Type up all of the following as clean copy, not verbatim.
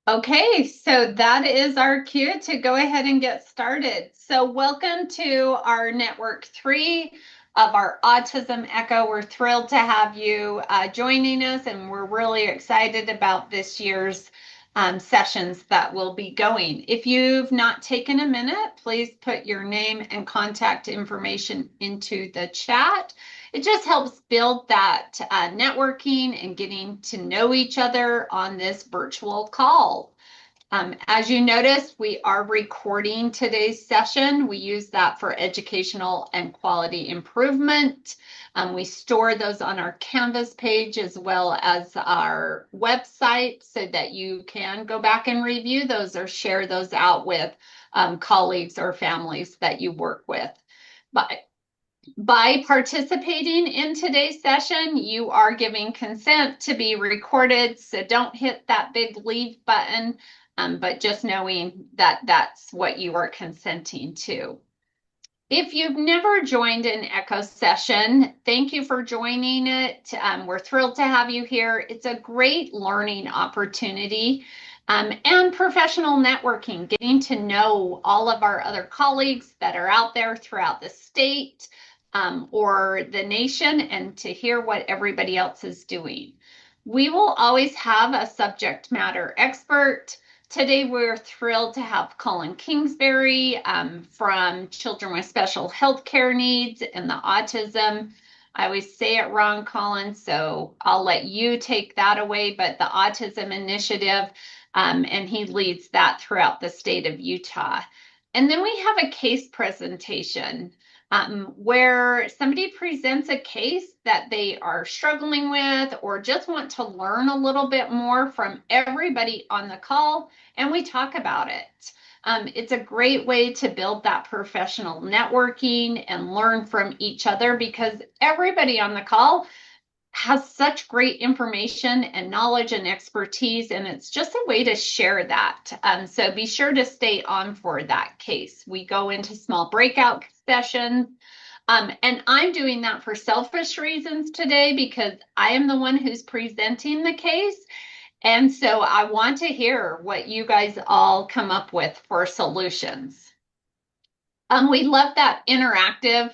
Okay, so that is our cue to go ahead and get started. So welcome to our network 3 of our Autism Echo. We're thrilled to have you joining us, and we're really excited about this year's sessions that will be going. If you've not taken a minute, please put your name and contact information into the chat. It just helps build that networking and getting to know each other on this virtual call. As you notice, we are recording today's session. We use that for educational and quality improvement. We store those on our Canvas page as well as our website so that you can go back and review those or share those out with colleagues or families that you work with. By participating in today's session, you are giving consent to be recorded, so don't hit that big leave button, but just knowing that that's what you are consenting to. If you've never joined an Echo session, thank you for joining it. We're thrilled to have you here. It's a great learning opportunity and professional networking, getting to know all of our other colleagues that are out there throughout the state or the nation, and to hear what everybody else is doing. We will always have a subject matter expert. Today, we're thrilled to have Colin Kingsbury from Children with Special Health Care Needs and the Autism. I always say it wrong, Colin, so I'll let you take that away, but the Autism Initiative, and he leads that throughout the state of Utah. And then we have a case presentation where somebody presents a case that they are struggling with or just want to learn a little bit more from everybody on the call, and we talk about it. It's a great way to build that professional networking and learn from each other because everybody on the call has such great information and knowledge and expertise, and it's just a way to share that. So be sure to stay on for that case. We go into small breakout sessions, and I'm doing that for selfish reasons today because I am the one who's presenting the case. And so I want to hear what you guys all come up with for solutions. We love that interactive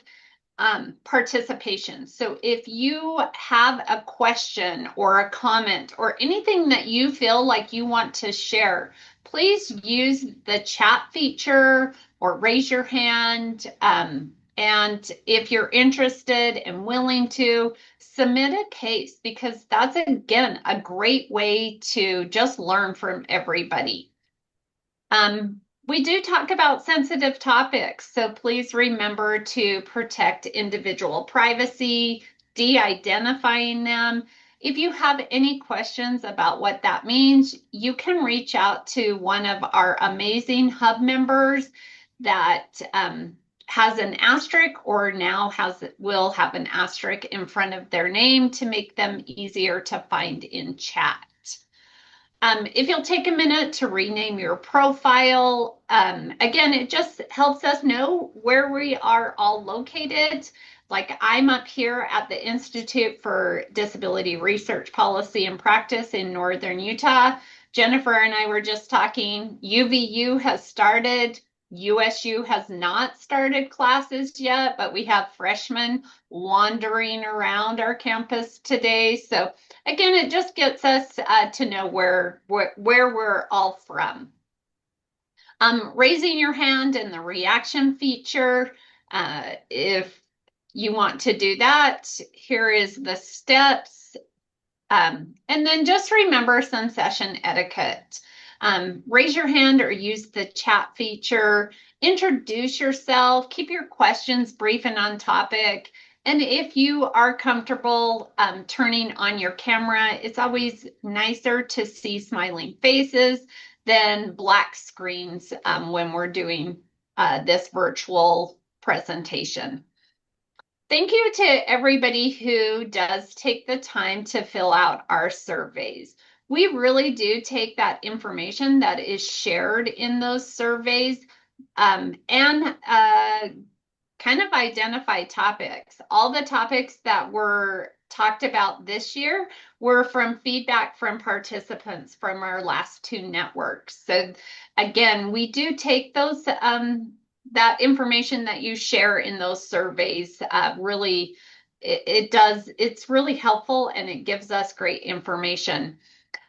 participation. So if you have a question or a comment or anything that you feel like you want to share, please use the chat feature or raise your hand. And if you're interested and willing to, submit a case because that's, again, a great way to just learn from everybody. We do talk about sensitive topics, so please remember to protect individual privacy, de-identifying them. If you have any questions about what that means, you can reach out to one of our amazing hub members that has an asterisk or now will have an asterisk in front of their name to make them easier to find in chat. If you'll take a minute to rename your profile, again, it just helps us know where we are all located. Like I'm up here at the Institute for Disability Research Policy and Practice in Northern Utah. Jennifer and I were just talking, UVU has started. USU has not started classes yet, but we have freshmen wandering around our campus today. So again, it just gets us to know where we're all from. Raising your hand in the reaction feature. If you want to do that, here is the steps. And then just remember some session etiquette. Raise your hand or use the chat feature. Introduce yourself. Keep your questions brief and on topic. And if you are comfortable turning on your camera, it's always nicer to see smiling faces than black screens when we're doing this virtual presentation. Thank you to everybody who does take the time to fill out our surveys. We really do take that information that is shared in those surveys and kind of identify topics. All the topics that were talked about this year were from feedback from participants from our last 2 networks. So again, we do take those that information that you share in those surveys. Really, it's really helpful, and it gives us great information.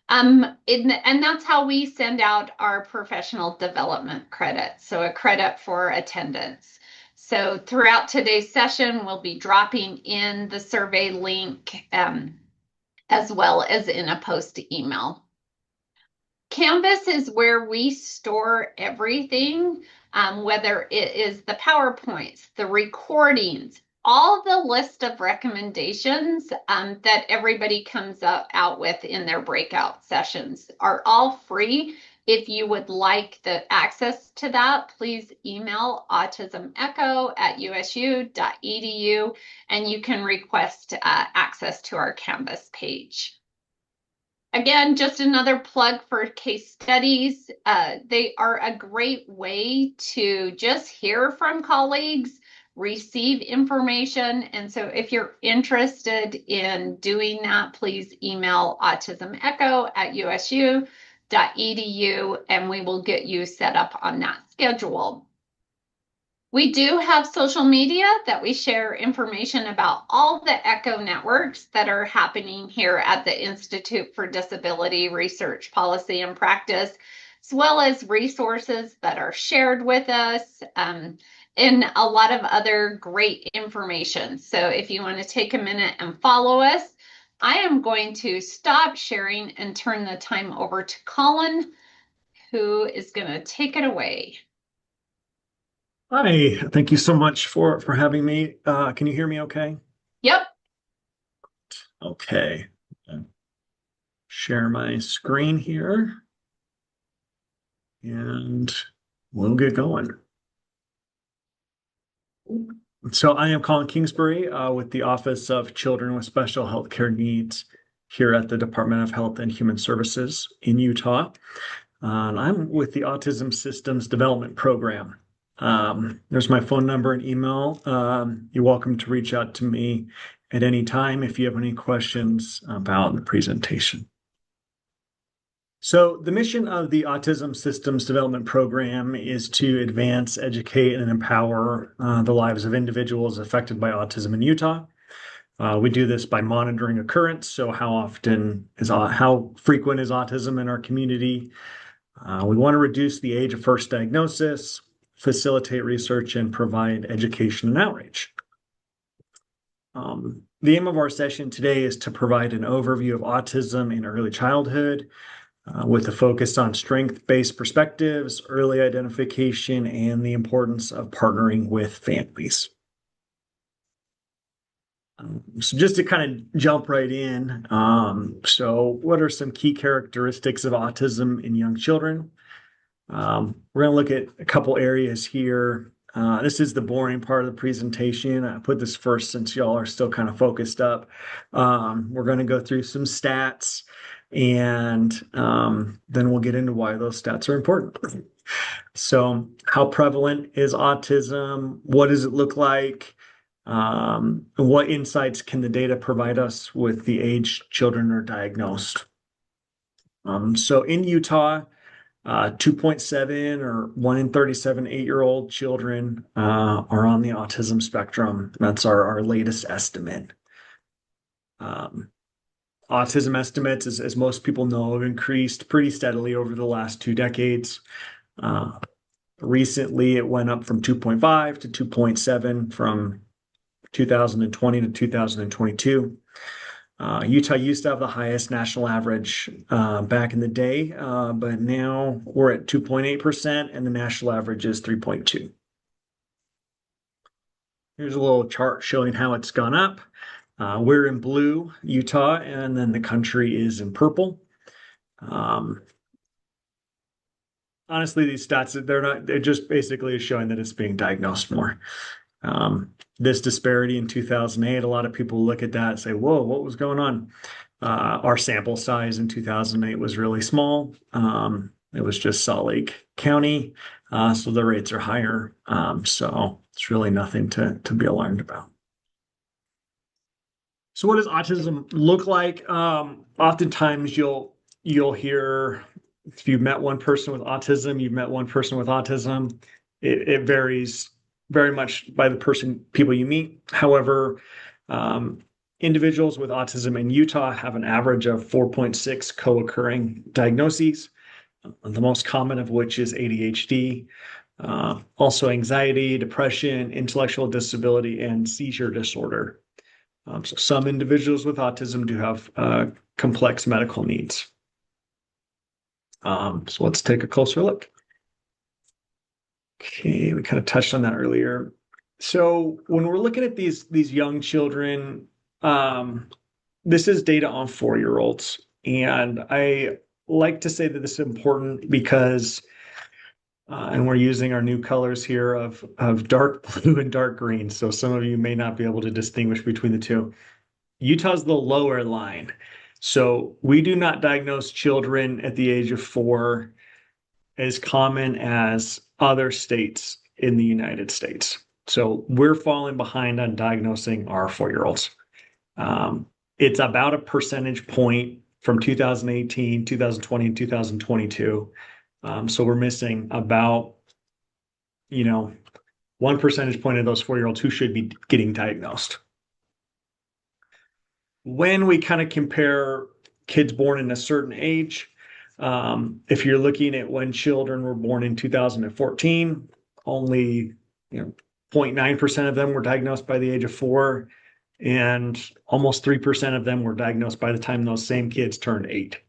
And that's how we send out our professional development credit. So a credit for attendance. So throughout today's session, we'll be dropping in the survey link as well as in a post email. Canvas is where we store everything, whether it is the PowerPoints, the recordings, all the list of recommendations that everybody comes out with in their breakout sessions are all free. If you would like the access to that, please email autismecho@usu.edu and you can request access to our Canvas page. Again, just another plug for case studies. They are a great way to just hear from colleagues, receive information. And so if you're interested in doing that, please email autismecho@usu.edu and we will get you set up on that schedule. We do have social media that we share information about all the ECHO networks that are happening here at the Institute for Disability Research, Policy, and Practice, as well as resources that are shared with us and a lot of other great information. So if you want to take a minute and follow us, I am going to stop sharing and turn the time over to Colin, who is going to take it away. Hi, thank you so much for having me. Can you hear me okay? Yep. Okay. Share my screen here and we'll get going. So I am Colin Kingsbury with the Office of Children with Special Healthcare Needs here at the Department of Health and Human Services in Utah. And I'm with the Autism Systems Development Program. There's my phone number and email. You're welcome to reach out to me at any time if you have any questions about the presentation. So the mission of the Autism Systems Development Program is to advance, educate, and empower the lives of individuals affected by autism in Utah. We do this by monitoring occurrence. So how frequent is autism in our community? We want to reduce the age of first diagnosis, facilitate research, and provide education and outreach. The aim of our session today is to provide an overview of autism in early childhood with a focus on strength-based perspectives, early identification, and the importance of partnering with families. So just to kind of jump right in, so what are some key characteristics of autism in young children? We're going to look at a couple areas here. This is the boring part of the presentation. I put this first since y'all are still kind of focused up. We're going to go through some stats and then we'll get into why those stats are important. So how prevalent is autism? What does it look like? What insights can the data provide us with the age children are diagnosed? So in Utah, 2.7 or 1 in 37 8-year-old children are on the autism spectrum. That's our latest estimate. Autism estimates, as most people know, have increased pretty steadily over the last 2 decades. Recently, it went up from 2.5 to 2.7 from 2020 to 2022. Utah used to have the highest national average back in the day, but now we're at 2.8% and the national average is 3.2. Here's a little chart showing how it's gone up. We're in blue, Utah, and then the country is in purple. Honestly, these stats, they're just basically showing that it's being diagnosed more. This disparity in 2008, a lot of people look at that and say, whoa, what was going on? Our sample size in 2008 was really small. It was just Salt Lake County, so the rates are higher. So it's really nothing to be alarmed about. So what does autism look like? Oftentimes you'll hear if you've met one person with autism, you've met one person with autism. It varies very much by the people you meet. However, um, individuals with autism in Utah have an average of 4.6 co-occurring diagnoses, the most common of which is ADHD, also anxiety, depression, intellectual disability, and seizure disorder. So some individuals with autism do have complex medical needs. So let's take a closer look. Okay, we kind of touched on that earlier. So when we're looking at these young children, this is data on 4-year-olds, and I like to say that this is important because, and we're using our new colors here of dark blue and dark green. So some of you may not be able to distinguish between the two. Utah's the lower line. So we do not diagnose children at the age of 4 as common as other states in the United States. So we're falling behind on diagnosing our 4-year-olds. It's about a percentage point from 2018, 2020, and 2022. So we're missing about, 1 percentage point of those 4-year-olds who should be getting diagnosed. When we kind of compare kids born in a certain age, if you're looking at when children were born in 2014, only 0.9% of them were diagnosed by the age of 4, and almost 3% of them were diagnosed by the time those same kids turned 8.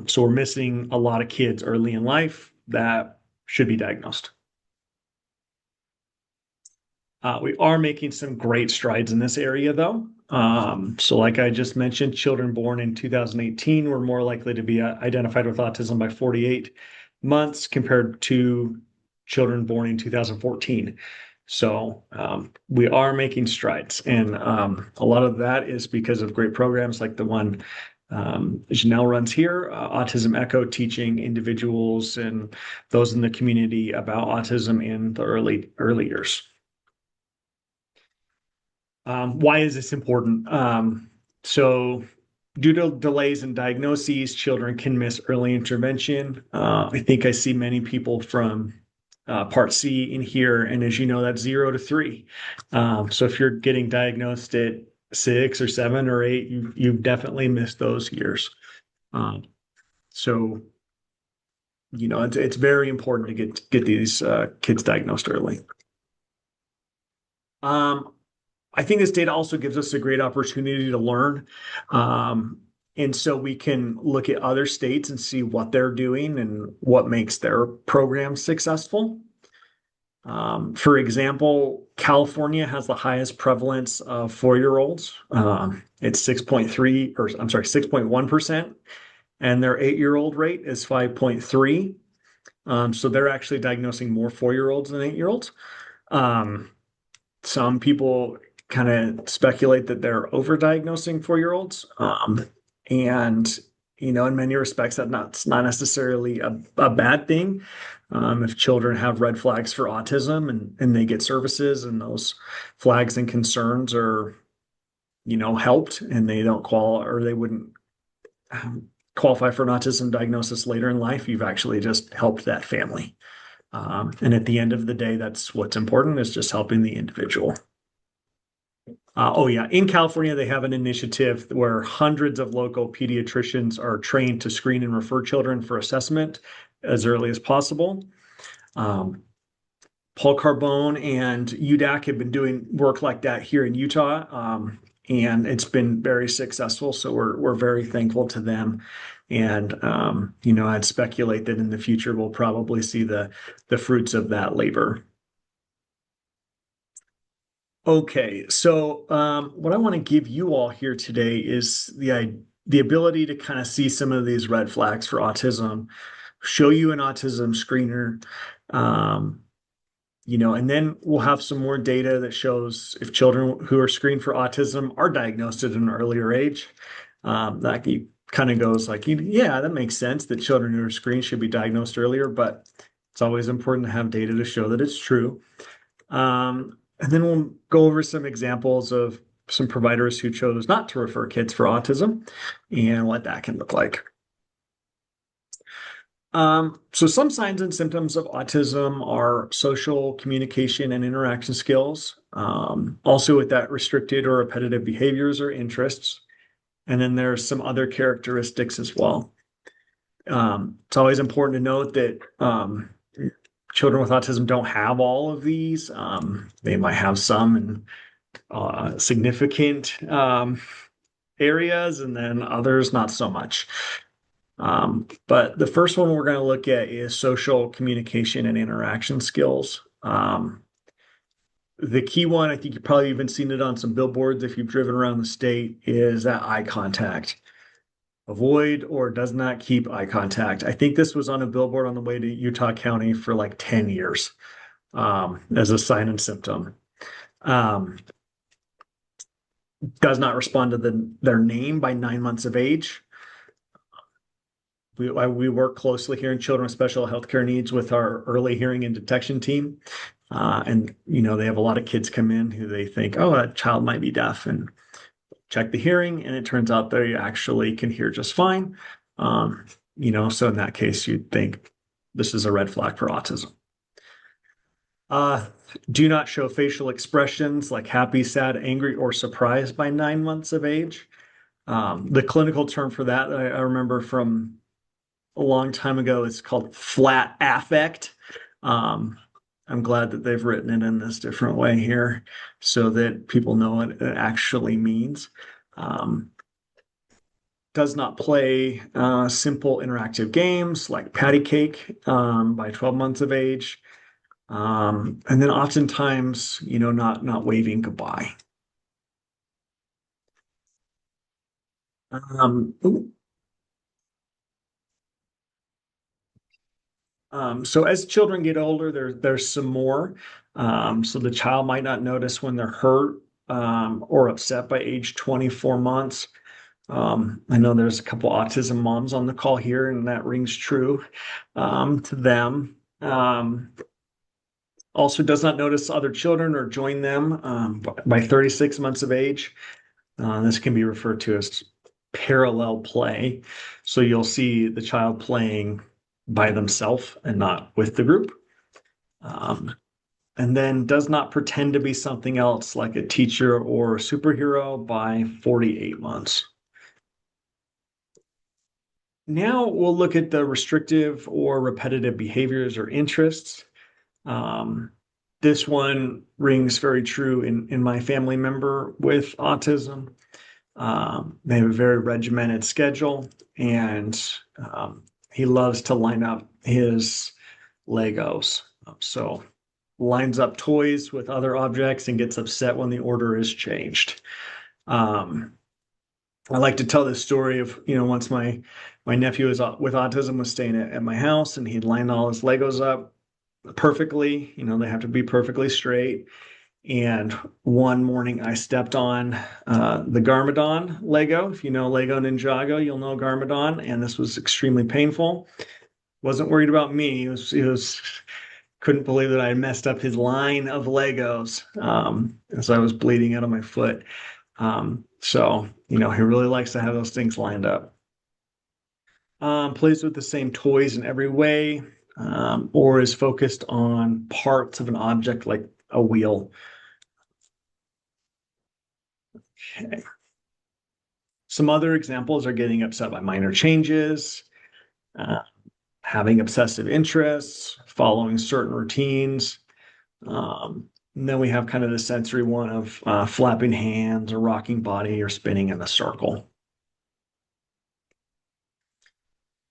So we're missing a lot of kids early in life that should be diagnosed. We are making some great strides in this area, though. So like I just mentioned, children born in 2018 were more likely to be identified with autism by 48 months compared to children born in 2014. So we are making strides. And a lot of that is because of great programs like the one Janelle runs here, Autism Echo, teaching individuals and those in the community about autism in the early years. Why is this important? So due to delays in diagnoses, children can miss early intervention. I think I see many people from Part C in here, and as you know, that's 0 to 3. So if you're getting diagnosed at 6 or 7 or 8, you've definitely missed those years. So it's very important to get these kids diagnosed early. I think this data also gives us a great opportunity to learn. And so we can look at other states and see what they're doing and what makes their programs successful. For example, California has the highest prevalence of 4-year-olds. It's 6.3, or I'm sorry, 6.1%, and their 8-year-old rate is 5.3. So they're actually diagnosing more 4-year-olds than 8-year-olds. Some people kind of speculate that they're overdiagnosing 4-year-olds. And, in many respects, that's not necessarily a bad thing. If children have red flags for autism and they get services and those flags and concerns are, helped, and they don't qualify, or they wouldn't qualify for an autism diagnosis later in life, you've actually just helped that family. And at the end of the day, that's what's important, is just helping the individual. In California, they have an initiative where hundreds of local pediatricians are trained to screen and refer children for assessment as early as possible. Paul Carbone and UDAC have been doing work like that here in Utah, and it's been very successful. So we're very thankful to them. And I'd speculate that in the future we'll probably see the fruits of that labor. Okay, so what I want to give you all here today is the ability to kind of see some of these red flags for autism, show you an autism screener, and then we'll have some more data that shows if children who are screened for autism are diagnosed at an earlier age. That kind of goes like, yeah, that makes sense that children who are screened should be diagnosed earlier, but it's always important to have data to show that it's true. And then we'll go over some examples of some providers who chose not to refer kids for autism and what that can look like. So some signs and symptoms of autism are social communication and interaction skills, also with that restricted or repetitive behaviors or interests. And then there's some other characteristics as well. It's always important to note that children with autism don't have all of these. They might have some in significant areas, and then others not so much. But the first one we're going to look at is social communication and interaction skills. The key one, I think you've probably even seen it on some billboards if you've driven around the state, is that eye contact. Avoid or does not keep eye contact. I think this was on a billboard on the way to Utah County for like 10 years as a sign and symptom. Does not respond to their name by 9 months of age. We work closely here in children with special healthcare needs with our early hearing and detection team. And, they have a lot of kids come in who they think, oh, that child might be deaf, and check the hearing, and it turns out they actually can hear just fine. So in that case, you'd think this is a red flag for autism. Do not show facial expressions like happy, sad, angry, or surprised by 9 months of age. The clinical term for that, I remember from a long time ago, it's called flat affect. I'm glad that they've written it in this different way here so that people know what it actually means. Does not play simple interactive games like patty cake by 12 months of age. And then oftentimes, not waving goodbye. So as children get older, there's some more. So the child might not notice when they're hurt or upset by age 24 months. I know there's a couple autism moms on the call here, and that rings true to them. Also does not notice other children or join them by 36 months of age. This can be referred to as parallel play. So you'll see the child playing by themselves and not with the group. And then does not pretend to be something else like a teacher or a superhero by 48 months. Now we'll look at the restrictive or repetitive behaviors or interests. This one rings very true in my family member with autism. They have a very regimented schedule, and he loves to line up his Legos. So lines up toys with other objects and gets upset when the order is changed. I like to tell this story of, once my nephew with autism was staying at my house, and he'd line all his Legos up perfectly. They have to be perfectly straight. And one morning I stepped on the Garmadon Lego. If you know Lego Ninjago, you'll know Garmadon. And this was extremely painful. Wasn't worried about me. He was couldn't believe that I had messed up his line of Legos as I was bleeding out of my foot. So, he really likes to have those things lined up. Plays with the same toys in every way, or is focused on parts of an object like a wheel. Okay. Some other examples are getting upset by minor changes, having obsessive interests, following certain routines. And then we have kind of the sensory one of flapping hands or rocking body or spinning in a circle.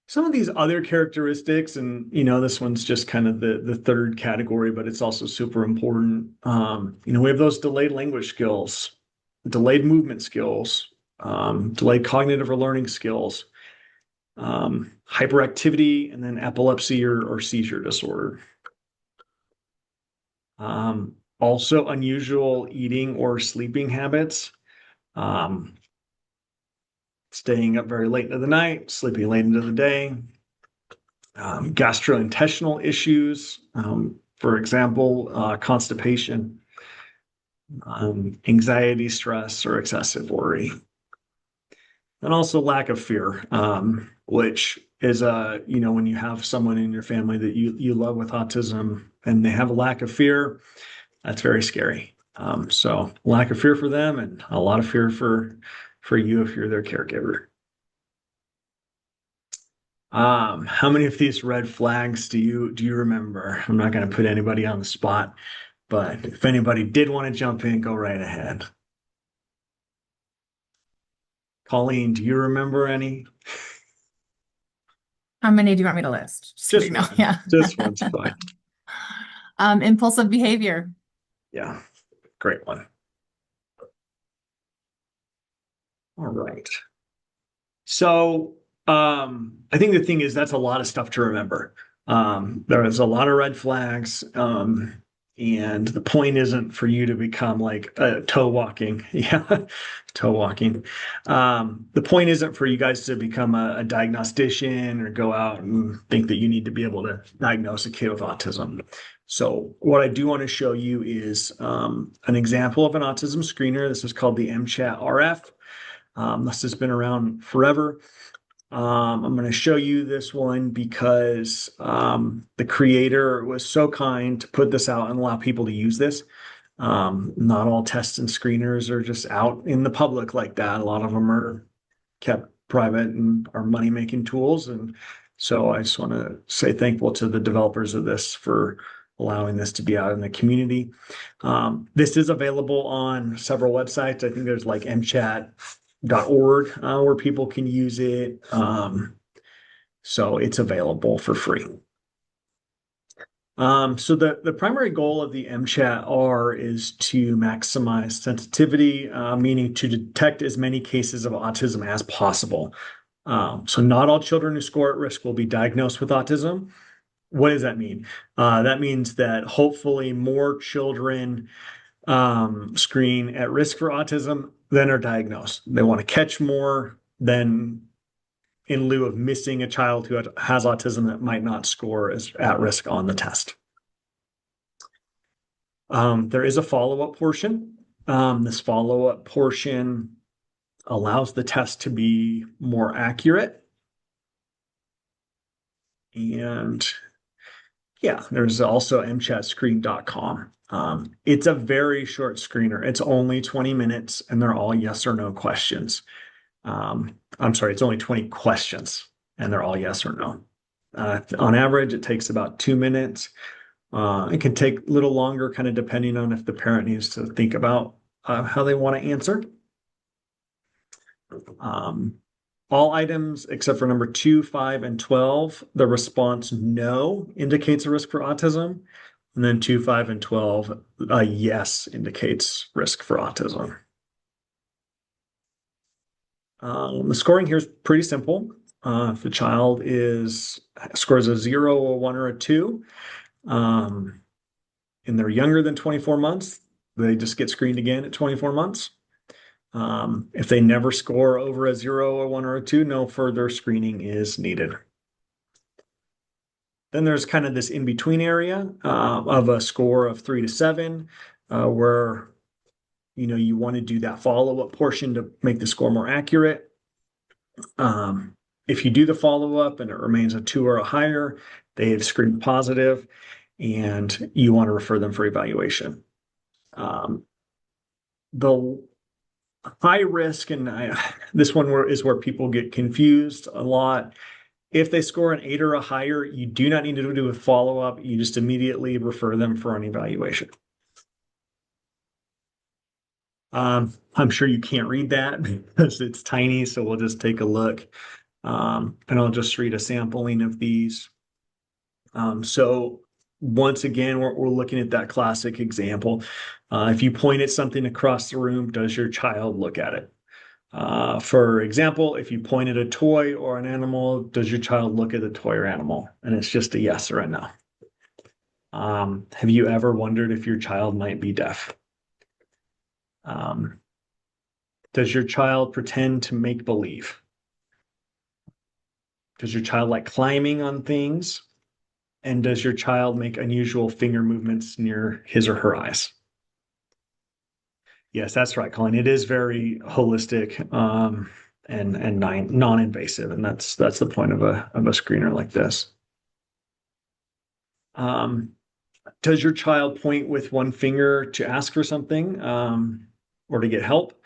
Some of these other characteristics, and this one's just kind of the third category, but it's also super important. We have those delayed language skills, delayed movement skills, delayed cognitive or learning skills, hyperactivity, and then epilepsy or seizure disorder. Also unusual eating or sleeping habits, staying up very late into the night, sleeping late into the day, gastrointestinal issues, for example, constipation, anxiety, stress, or excessive worry. And also lack of fear, which is when you have someone in your family that you love with autism and they have a lack of fear, that's very scary. So lack of fear for them and a lot of fear for you if you're their caregiver. How many of these red flags do you remember? I'm not going to put anybody on the spot, but if anybody did want to jump in, go right ahead. Colleen, do you remember any? How many do you want me to list? Just Kidding. No, one. yeah. Just one's fine. Impulsive behavior. Yeah, great one. All right. So I think the thing is that's a lot of stuff to remember. There is a lot of red flags. And the point isn't for you to become like toe walking. Yeah, toe walking. The point isn't for you guys to become a diagnostician or go out and think that you need to be able to diagnose a kid with autism. So what I do want to show you is an example of an autism screener. This is called the MChat RF. This has been around forever. I'm going to show you this one because the creator was so kind to put this out and allow people to use this. Not all tests and screeners are just out in the public like that. A lot of them are kept private and are money-making tools. And so I just want to say thankful to the developers of this for allowing this to be out in the community. This is available on several websites. I think there's like mchat.org where people can use it. So it's available for free. So the primary goal of the MChat R is to maximize sensitivity, meaning to detect as many cases of autism as possible. So not all children who score at risk will be diagnosed with autism. What does that mean? That means that hopefully more children screen at risk for autism than are diagnosed. They want to catch more than in lieu of missing a child who has autism that might not score as at risk on the test. There is a follow-up portion. This follow-up portion allows the test to be more accurate. And yeah, there's also mchatscreen.com. It's a very short screener. It's only 20 minutes and they're all yes or no questions. I'm sorry, it's only 20 questions and they're all yes or no. On average, it takes about 2 minutes. It can take a little longer, kind of depending on if the parent needs to think about how they want to answer. All items except for number 2, 5, and 12, the response no indicates a risk for autism. And then 2, 5, and 12, yes indicates risk for autism. The scoring here is pretty simple. If the child scores a 0, a 1, or a 2, and they're younger than 24 months, they just get screened again at 24 months. If they never score over a 0, a 1, or a 2, no further screening is needed. Then there's kind of this in-between area of a score of 3 to 7, where you want to do that follow-up portion to make the score more accurate. If you do the follow-up and it remains a 2 or a higher, they have screened positive, and you want to refer them for evaluation. The high risk, and this one is where people get confused a lot. If they score an 8 or a higher, you do not need to do a follow-up. You just immediately refer them for an evaluation. I'm sure you can't read that because it's tiny, so we'll just take a look. And I'll just read a sampling of these. So once again, we're looking at that classic example. If you point at something across the room, does your child look at it? For example, if you point at a toy or an animal, does your child look at the toy or animal? And it's just a yes or a no. Have you ever wondered if your child might be deaf? Does your child pretend to make believe? Does your child like climbing on things? And does your child make unusual finger movements near his or her eyes? Yes, that's right, Colin. It is very holistic, and non-invasive, and that's the point of a screener like this. Does your child point with one finger to ask for something, or to get help?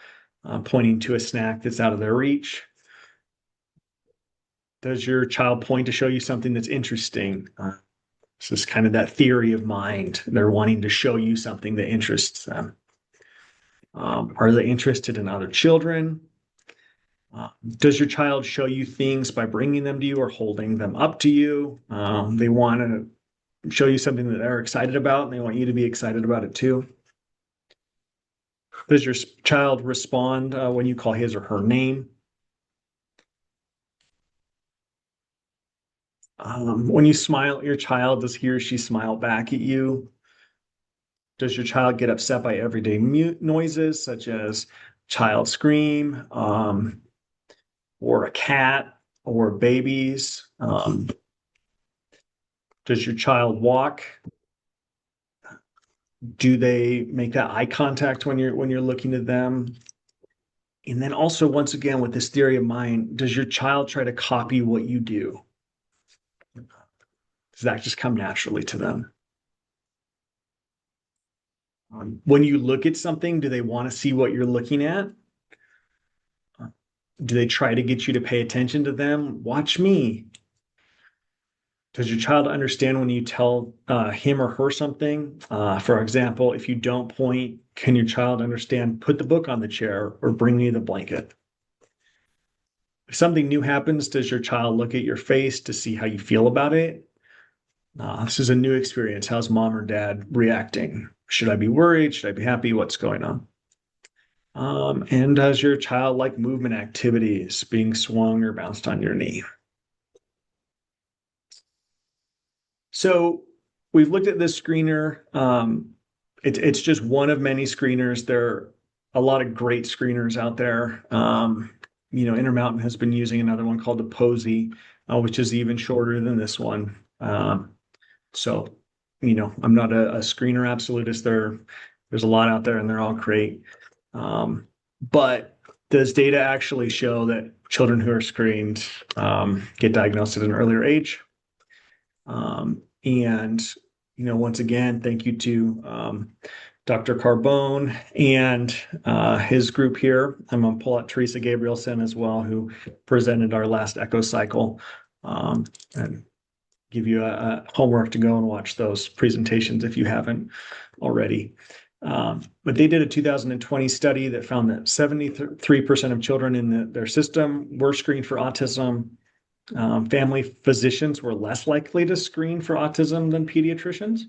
Pointing to a snack that's out of their reach? Does your child point to show you something that's interesting? This is kind of that theory of mind. They're wanting to show you something that interests them. Are they interested in other children? Does your child show you things by bringing them to you or holding them up to you? They want to show you something that they're excited about, and they want you to be excited about it too. Does your child respond when you call his or her name? When you smile at your child, does he or she smile back at you? Does your child get upset by everyday noises such as child scream, or a cat or babies? Does your child walk? Do they make that eye contact when you're looking at them? And then also, once again, with this theory of mind, does your child try to copy what you do? Does that just come naturally to them? When you look at something, do they want to see what you're looking at? Do they try to get you to pay attention to them? Watch me. Does your child understand when you tell him or her something? For example, if you don't point, can your child understand, put the book on the chair or bring me the blanket? If something new happens, does your child look at your face to see how you feel about it? This is a new experience. How's mom or dad reacting? Should I be worried? Should I be happy? What's going on? And does your child like movement activities, being swung or bounced on your knee? So we've looked at this screener. It's just one of many screeners. There are a lot of great screeners out there. Intermountain has been using another one called the Posey, which is even shorter than this one. So, I'm not a screener absolutist. There's a lot out there and they're all great. But does data actually show that children who are screened get diagnosed at an earlier age? Once again, thank you to Dr. Carbone and his group here. I'm going to pull out Teresa Gabrielson as well, who presented our last echo cycle, and give you a homework to go and watch those presentations if you haven't already. But they did a 2020 study that found that 73% of children in their system were screened for autism. Family physicians were less likely to screen for autism than pediatricians.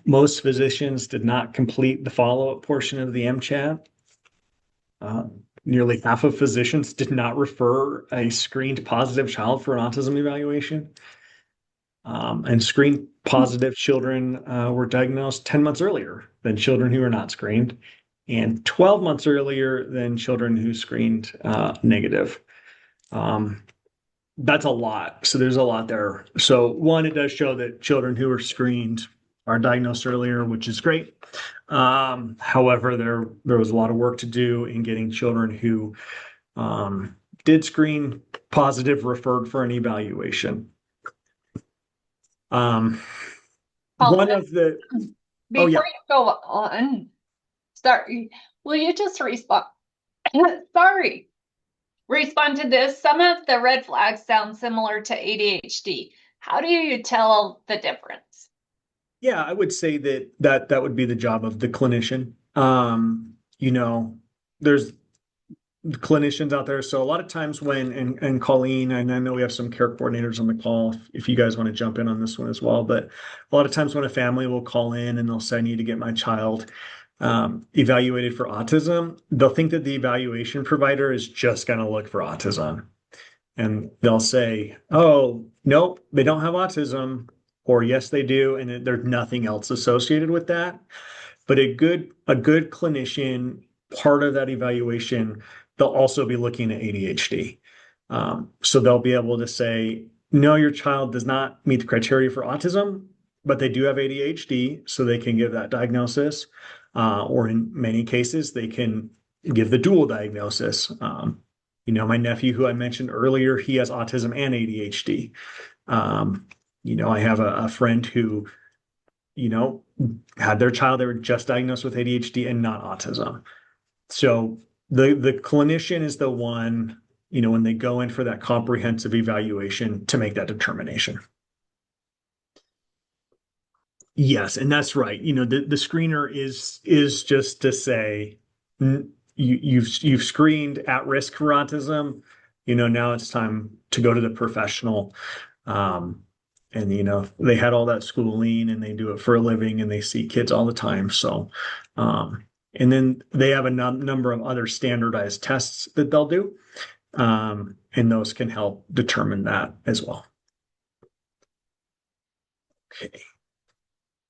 Most physicians did not complete the follow-up portion of the MCHAT. Nearly half of physicians did not refer a screened positive child for an autism evaluation. And screened positive children were diagnosed 10 months earlier than children who were not screened, and 12 months earlier than children who screened negative. That's a lot. So there's a lot there. So one, it does show that children who are screened are diagnosed earlier, which is great. However, there was a lot of work to do in getting children who did screen positive referred for an evaluation. One of the Before you go on, sorry, will you just respond? Sorry. Respond to this. Some of the red flags sound similar to ADHD. How do you tell the difference? Yeah, I would say that would be the job of the clinician. There's clinicians out there. So a lot of times and Colleen, and I know we have some care coordinators on the call if you guys want to jump in on this one as well, but a lot of times when a family will call in and they'll say, I need to get my child evaluated for autism, they'll think that the evaluation provider is just going to look for autism. And they'll say, oh, nope, they don't have autism, or yes, they do, and there's nothing else associated with that. But a good clinician, part of that evaluation, they'll also be looking at ADHD. So they'll be able to say, no, your child does not meet the criteria for autism, but they do have ADHD, so they can give that diagnosis. or in many cases, they can give the dual diagnosis. My nephew, who I mentioned earlier, he has autism and ADHD. I have a friend who, had their child, they were just diagnosed with ADHD and not autism. So the clinician is the one, when they go in for that comprehensive evaluation to make that determination. Yes, and that's right. The screener is just to say you've screened at risk for autism. Now it's time to go to the professional. And they had all that schooling and they do it for a living and they see kids all the time. So and then they have a number of other standardized tests that they'll do. And those can help determine that as well. Okay.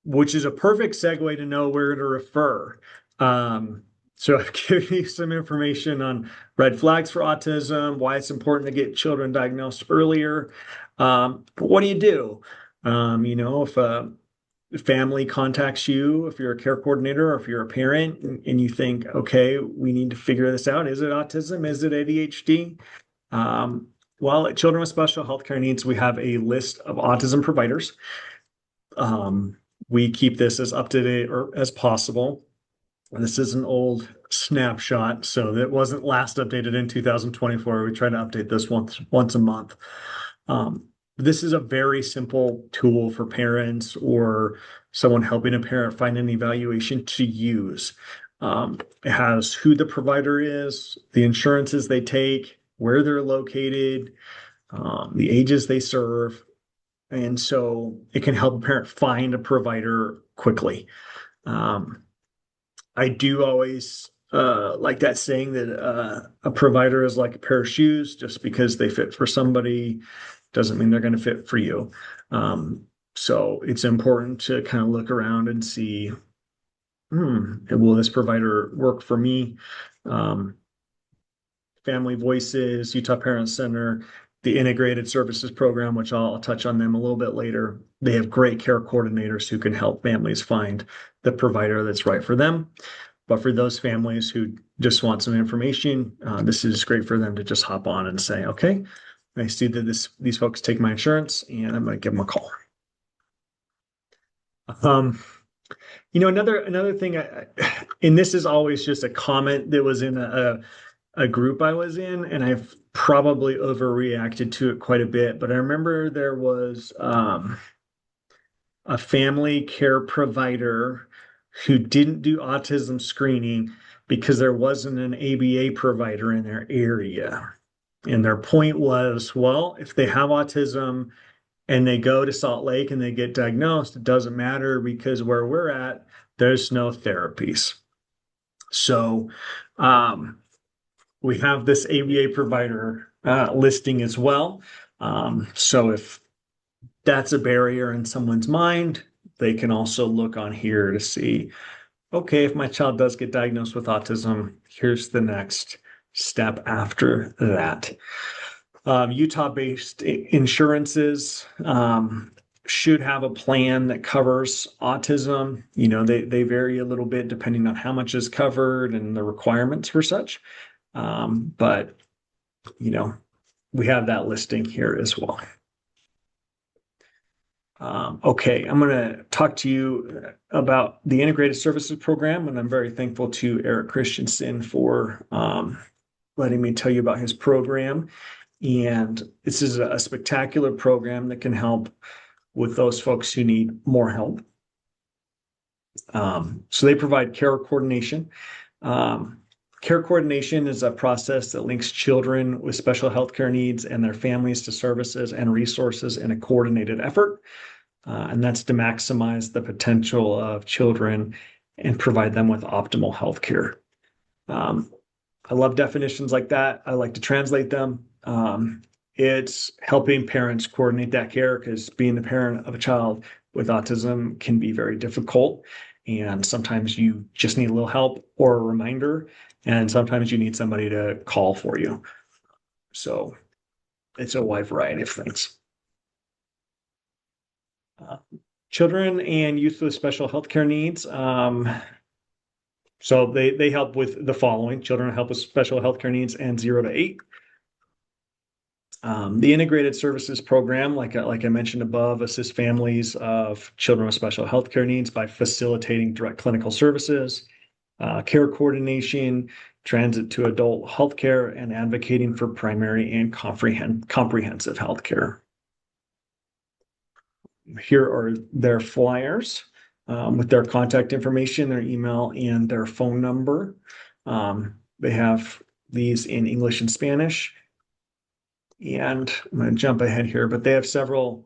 Which is a perfect segue to know where to refer. So I've given you some information on red flags for autism, why it's important to get children diagnosed earlier. But what do you do? If a family contacts you, if you're a care coordinator or if you're a parent and you think, okay, we need to figure this out. Is it autism? Is it ADHD? Well, at Children with Special Healthcare Needs, we have a list of autism providers. We keep this as up to date or as possible. This is an old snapshot, so that wasn't last updated in 2024. We try to update this once a month. This is a very simple tool for parents or someone helping a parent find an evaluation to use. It has who the provider is, the insurances they take, where they're located, the ages they serve. And so it can help a parent find a provider quickly. I do always like that saying that a provider is like a pair of shoes. Just because they fit for somebody doesn't mean they're going to fit for you. So it's important to kind of look around and see, will this provider work for me? Family Voices, Utah Parent Center, the Integrated Services Program, which I'll touch on them a little bit later. They have great care coordinators who can help families find the provider that's right for them. But for those families who just want some information, this is great for them to just hop on and say, okay, I see that these folks take my insurance and I'm going to give them a call. Another thing, and this is always just a comment that was in a group I was in, and I've probably overreacted to it quite a bit, but I remember there was a family care provider who didn't do autism screening because there wasn't an ABA provider in their area. And their point was, well, if they have autism and they go to Salt Lake and they get diagnosed, it doesn't matter because where we're at, there's no therapies. So we have this ABA provider listing as well. So if that's a barrier in someone's mind, they can also look on here to see, okay, if my child does get diagnosed with autism, here's the next step after that. Utah-based insurances should have a plan that covers autism. They vary a little bit depending on how much is covered and the requirements for such. But we have that listing here as well. Okay, I'm going to talk to you about the Integrated Services Program, and I'm very thankful to Eric Christensen for letting me tell you about his program. And this is a spectacular program that can help with those folks who need more help. So they provide care coordination. Care coordination is a process that links children with special healthcare needs and their families to services and resources in a coordinated effort. And that's to maximize the potential of children and provide them with optimal healthcare. I love definitions like that. I like to translate them. It's helping parents coordinate that care because being the parent of a child with autism can be very difficult. And sometimes you just need a little help or a reminder. And sometimes you need somebody to call for you. So it's a wide variety of things. Children and youth with special healthcare needs. So they help with the following: children help with special healthcare needs and 0 to 8. The integrated services program, like I mentioned above, assists families of children with special healthcare needs by facilitating direct clinical services, care coordination, transit to adult healthcare, and advocating for primary and comprehensive healthcare. Here are their flyers with their contact information, their email, and their phone number. They have these in English and Spanish. And I'm going to jump ahead here, but they have several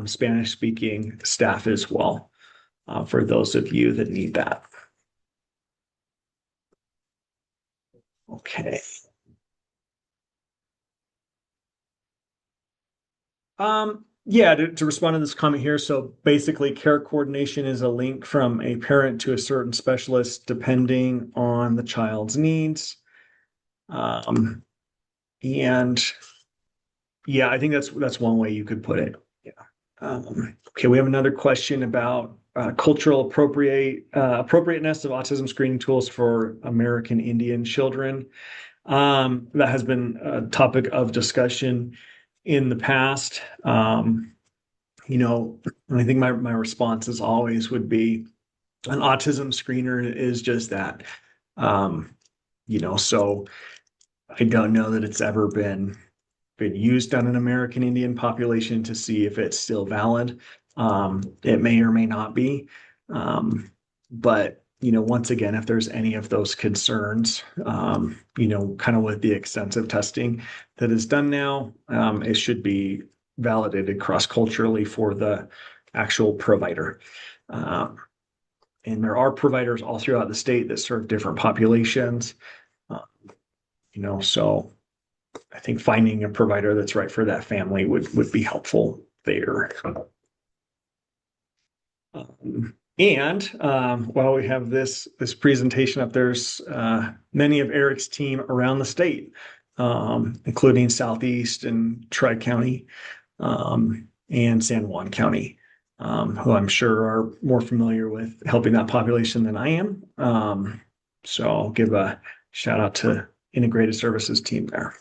Spanish-speaking staff as well for those of you that need that. Okay. Yeah, to respond to this comment here. So basically, care coordination is a link from a parent to a certain specialist depending on the child's needs. And yeah, I think that's one way you could put it. Yeah. Okay, we have another question about cultural appropriateness of autism screening tools for American Indian children. That has been a topic of discussion in the past. You know, I think my response as always would be an autism screener is just that. You know, so I don't know that it's ever been used on an American Indian population to see if it's still valid. It may or may not be. But, you know, once again, if there's any of those concerns, you know, kind of with the extensive testing that is done now, it should be validated cross-culturally for the actual provider. And there are providers all throughout the state that serve different populations. You know, so I think finding a provider that's right for that family would be helpful there. While we have this presentation up, there's many of Eric's team around the state, including Southeast and Tri-County and San Juan County, who I'm sure are more familiar with helping that population than I am. So I'll give a shout out to Integrated Services team there.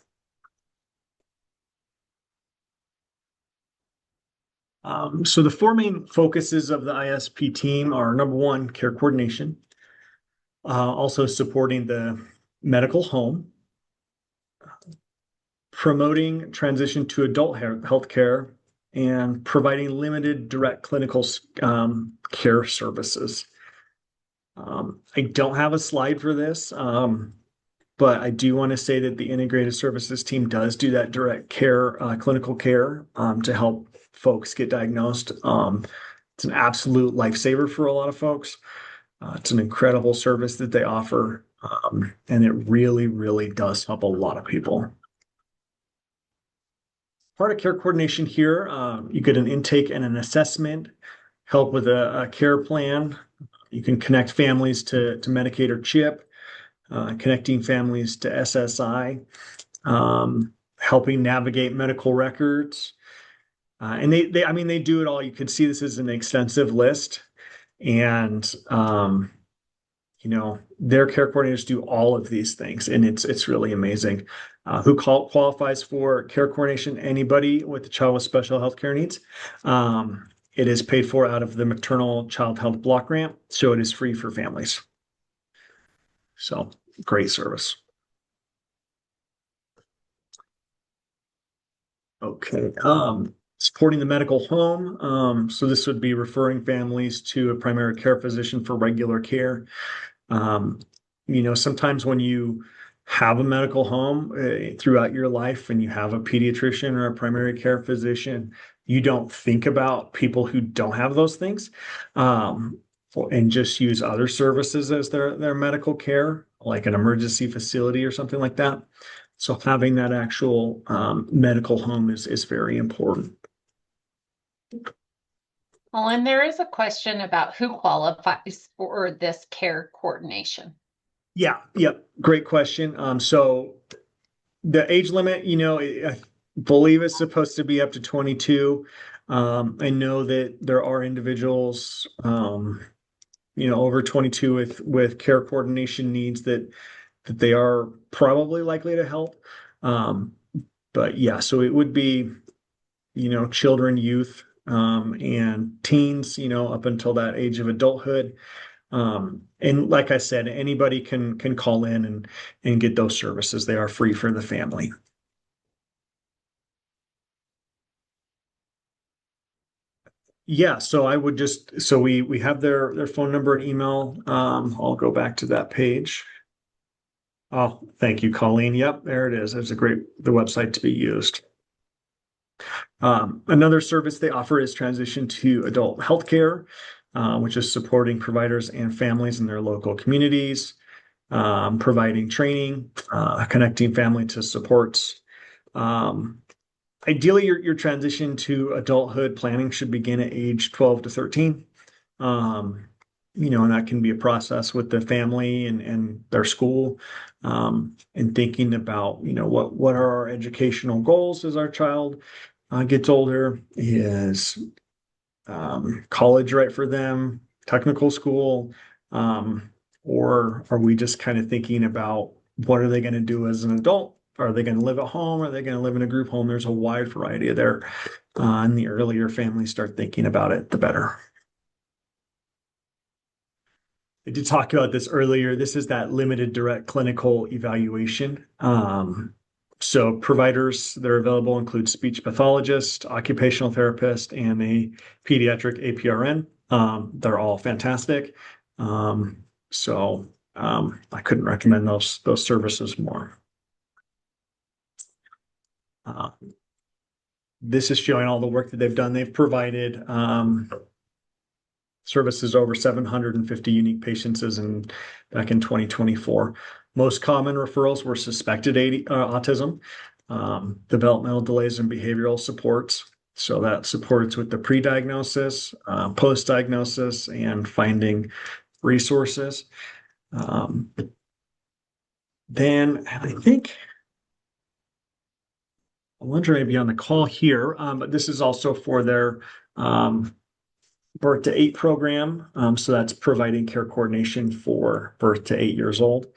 So the 4 main focuses of the ISP team are: number 1, care coordination, also supporting the medical home, promoting transition to adult health care, and providing limited direct clinical care services. I don't have a slide for this, but I do want to say that the integrated services team does do that direct care, clinical care, to help folks get diagnosed. It's an absolute lifesaver for a lot of folks. It's an incredible service that they offer, and it really, really does help a lot of people. Part of care coordination here, you get an intake and an assessment, help with a care plan. You can connect families to Medicaid or CHIP, connecting families to SSI, helping navigate medical records. And they do it all. You can see this is an extensive list, and you know, their care coordinators do all of these things, and it's really amazing. Who qualifies for care coordination? Anybody with a child with special health care needs. It is paid for out of the maternal child health block grant, so it is free for families. So great service. Okay. Supporting the medical home. So this would be referring families to a primary care physician for regular care. You know, sometimes when you have a medical home throughout your life and you have a pediatrician or a primary care physician, you don't think about people who don't have those things, and just use other services as their medical care, like an emergency facility or something like that. So having that actual medical home is very important. Colin, there is a question about who qualifies for this care coordination. Yeah, great question. So the age limit, you know, I believe it's supposed to be up to 22. I know that there are individuals over 22 with care coordination needs that they are probably likely to help. But yeah, so it would be, children, youth, and teens, up until that age of adulthood. And like I said, anybody can call in and get those services. They are free for the family. Yeah, so I would so we have their phone number and email. I'll go back to that page. Oh, thank you, Colleen. Yep, there it is. There's the website to be used. Another service they offer is transition to adult healthcare, which is supporting providers and families in their local communities, providing training, connecting family to supports. Ideally, your transition to adulthood planning should begin at age 12 to 13. And that can be a process with the family and their school, and thinking about, what are our educational goals as our child gets older? Is college right for them, technical school, or are we just kind of thinking about what are they going to do as an adult? Are they going to live at home? Are they going to live in a group home? There's a wide variety there. And the earlier families start thinking about it, the better. I did talk about this earlier. This is that limited direct clinical evaluation. So providers that are available include speech pathologist, occupational therapist, and a pediatric APRN. They're all fantastic. So I couldn't recommend those services more. This is showing all the work that they've done. They've provided services over 750 unique patients back in 2024. Most common referrals were suspected autism, developmental delays, and behavioral supports. So that supports with the pre-diagnosis, post-diagnosis, and finding resources. Then I think Alondra may be on the call here, but this is also for their birth to 8 program. So that's providing care coordination for birth to 8 years old.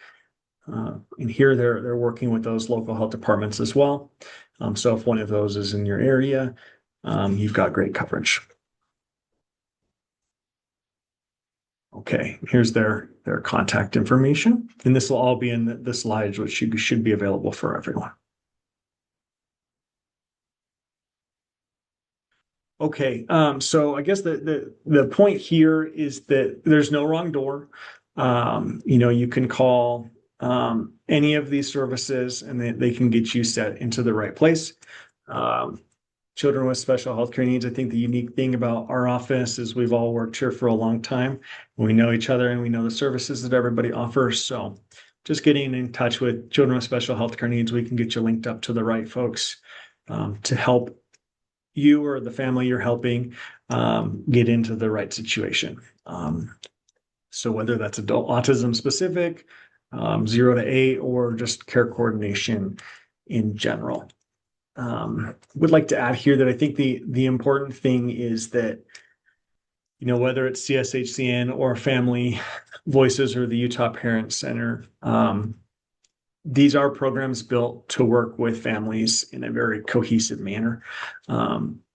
And here they're working with those local health departments as well. So if one of those is in your area, you've got great coverage. Okay, here's their contact information. And this will all be in the slides, which should be available for everyone. Okay, so I guess the point here is that there's no wrong door. You can call any of these services and they can get you set into the right place. Children with special healthcare needs, I think the unique thing about our office is we've all worked here for a long time. We know each other and we know the services that everybody offers. So just getting in touch with children with special healthcare needs, we can get you linked up to the right folks to help you or the family you're helping get into the right situation. So whether that's adult autism specific, 0 to 8, or just care coordination in general. Would like to add here that I think the important thing is that, whether it's CSHCN or Family Voices or the Utah Parent Center, these are programs built to work with families in a very cohesive manner.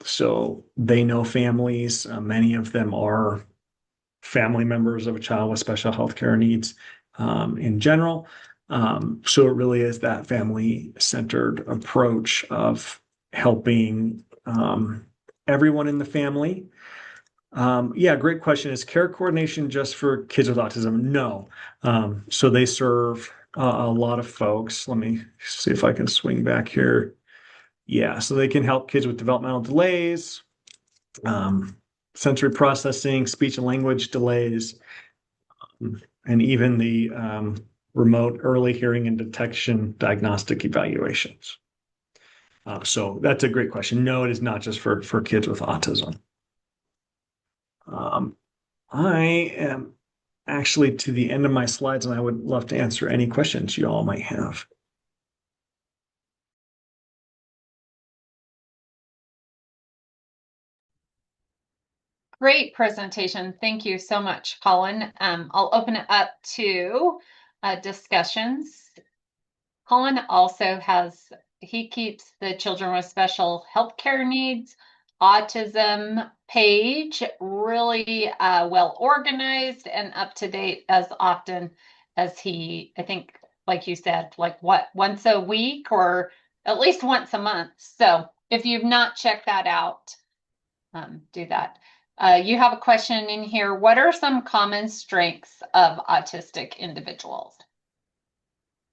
So they know families. Many of them are family members of a child with special healthcare needs in general. So it really is that family-centered approach of helping everyone in the family. Yeah, great question. Is care coordination just for kids with autism? No. So they serve a lot of folks. Let me see if I can swing back here. Yeah, so they can help kids with developmental delays, sensory processing, speech and language delays, and even the remote early hearing and detection diagnostic evaluations. So that's a great question. No, it is not just for kids with autism. I am actually to the end of my slides, and I would love to answer any questions you all might have. Great presentation. Thank you so much, Colin. I'll open it up to discussions. Colin also he keeps the Children with Special Healthcare Needs, Autism page really well organized and up to date as often as I think, like you said, like once a week or at least once a month. So if you've not checked that out, do that. You have a question in here. What are some common strengths of autistic individuals?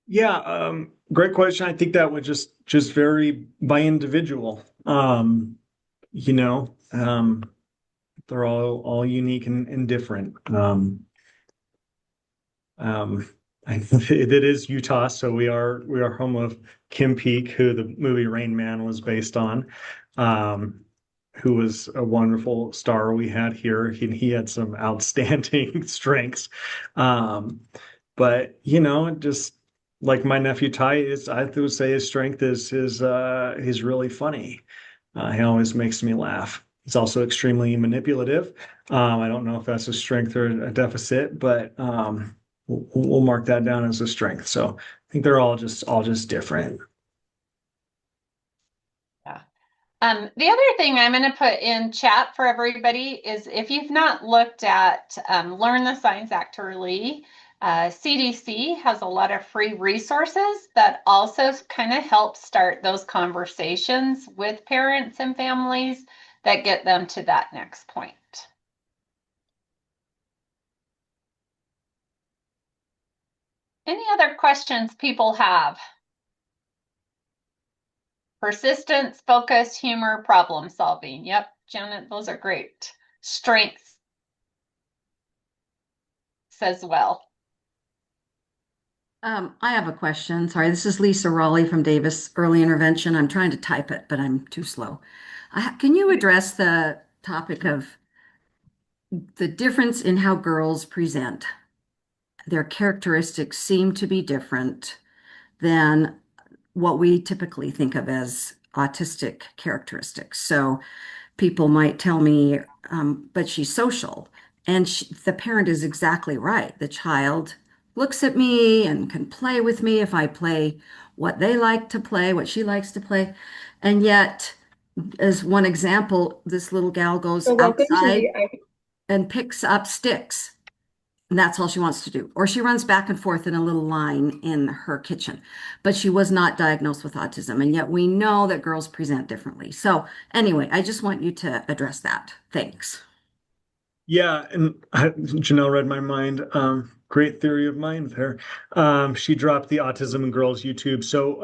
Yeah, great question. I think that would just vary by individual. You know, they're all unique and different. Um, it is Utah, so we are home of Kim Peek, who the movie Rain Man was based on, who was a wonderful star we had here. He had some outstanding strengths. But just like my nephew Ty is, I would say his strength is he's really funny. He always makes me laugh. He's also extremely manipulative. I don't know if that's a strength or a deficit, but we'll mark that down as a strength. So I think they're all just different. Yeah. The other thing I'm going to put in chat for everybody is if you've not looked at Learn the Signs Accurately, CDC has a lot of free resources that also kind of help start those conversations with parents and families that get them to that next point. Any other questions people have? Persistence, focus, humor, problem solving. Yep, Janet, those are great. Strengths as well. I have a question. Sorry, this is Lisa Raleigh from Davis Early Intervention. I'm trying to type it, but I'm too slow. Can you address the topic of the difference in how girls present? Their characteristics seem to be different than what we typically think of as autistic characteristics. So people might tell me, but she's social. And the parent is exactly right. The child looks at me and can play with me if I play what they like to play, what she likes to play. And yet, as one example, this little gal goes So welcome to outside the and picks up sticks. And that's all she wants to do. Or she runs back and forth in a little line in her kitchen. But she was not diagnosed with autism. And yet we know that girls present differently. So anyway, I just want you to address that. Thanks. Yeah, and Janelle read my mind. Great theory of mind there. She dropped the Autism in Girls YouTube. So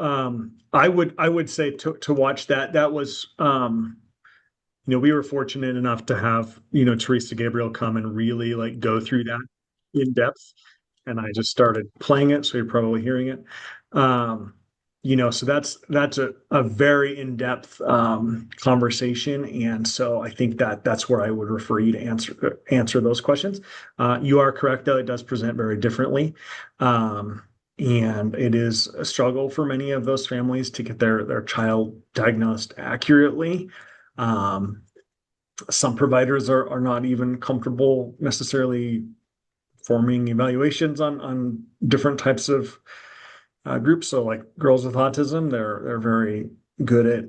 I would say to watch that. That was we were fortunate enough to have Teresa Gabriel come and really like go through that in depth. And I just started playing it, so you're probably hearing it. So that's a very in-depth conversation, and so I think that's where I would refer you to answer those questions. You are correct, though; it does present very differently, and it is a struggle for many of those families to get their child diagnosed accurately. Some providers are not even comfortable necessarily forming evaluations on different types of groups. So like girls with autism, they're very good at,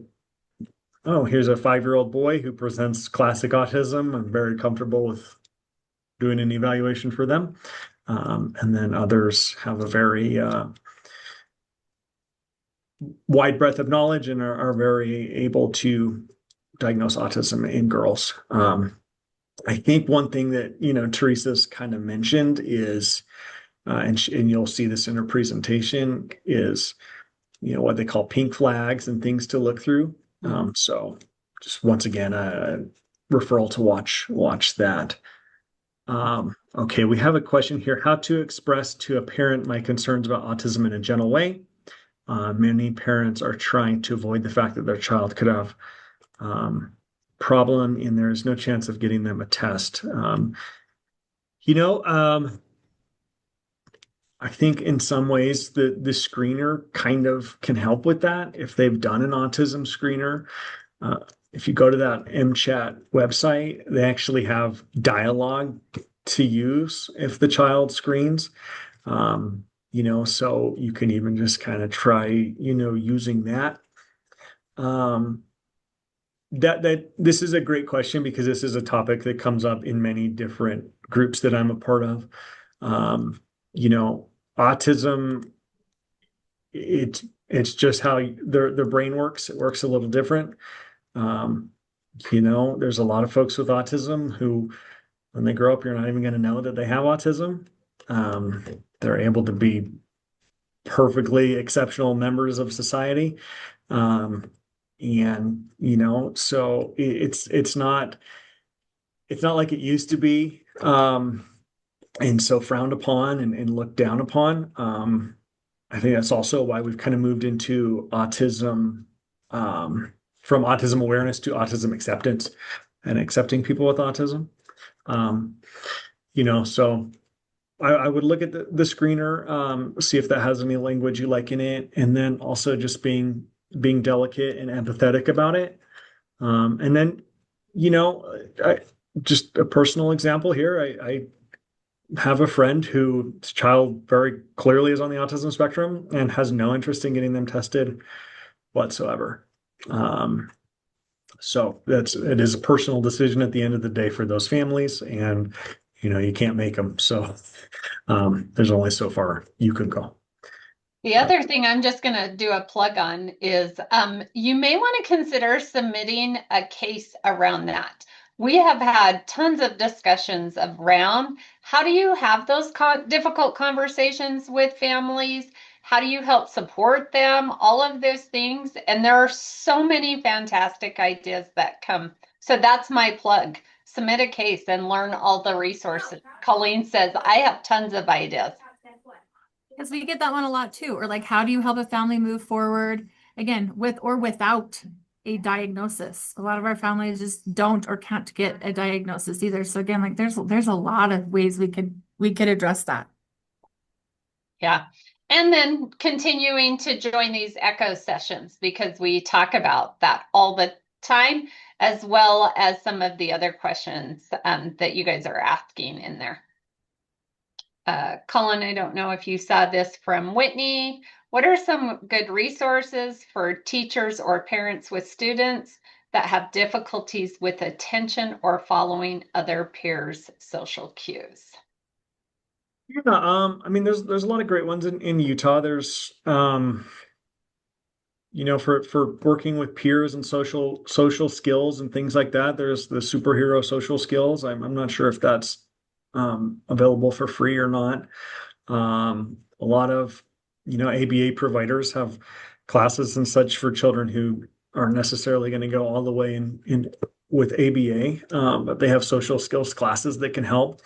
oh, here's a 5-year-old boy who presents classic autism. I'm very comfortable with doing an evaluation for them. And then others have a very wide breadth of knowledge and are very able to diagnose autism in girls. I think one thing that Teresa's kind of mentioned is, and you'll see this in her presentation, is what they call pink flags and things to look through. So just once again, a referral to watch that. Okay, we have a question here: how to express to a parent my concerns about autism in a gentle way. Many parents are trying to avoid the fact that their child could have problem, and there is no chance of getting them a test. I think in some ways the screener kind of can help with that if they've done an autism screener. if you go to that MChat website, they actually have dialogue to use if the child screens. So you can even just kind of try, using that. Um, that this is a great question because this is a topic that comes up in many different groups that I'm a part of. Um, Autism, it's just how their brain works. It works a little different. Um, there's a lot of folks with autism who, when they grow up, you're not even going to know that they have autism. They're able to be perfectly exceptional members of society. So it's not like it used to be. And so frowned upon and looked down upon. I think that's also why we've kind of moved into autism, from autism awareness to autism acceptance and accepting people with autism. Um, so I would look at the screener, see if that has any language you like in it, and then also just being delicate and empathetic about it. And then, just a personal example here. I have a friend whose child very clearly is on the autism spectrum and has no interest in getting them tested whatsoever. So it is a personal decision at the end of the day for those families, and you can't make them. So there's only so far you can go. The other thing I'm just going to do a plug on is you may want to consider submitting a case around that. We have had tons of discussions around how do you have those difficult conversations with families? How do you help support them? All of those things. And there are so many fantastic ideas that come. So that's my plug. Submit a case and learn all the resources. Colleen says, I have tons of ideas. Because we get that one a lot too. Or like, how do you help a family move forward again with or without a diagnosis? A lot of our families just don't or can't get a diagnosis either. So again, like there's a lot of ways we could address that. Yeah. And then continuing to join these echo sessions because we talk about that all the time, as well as some of the other questions that you guys are asking in there. Colin, I don't know if you saw this from Whitney. What are some good resources for teachers or parents with students that have difficulties with attention or following other peers' social cues? Yeah, I mean, there's a lot of great ones in Utah. There's for working with peers and social skills and things like that. There's the superhero social skills. I'm not sure if that's available for free or not. A lot of ABA providers have classes and such for children who aren't necessarily going to go all the way in with ABA, but they have social skills classes that can help.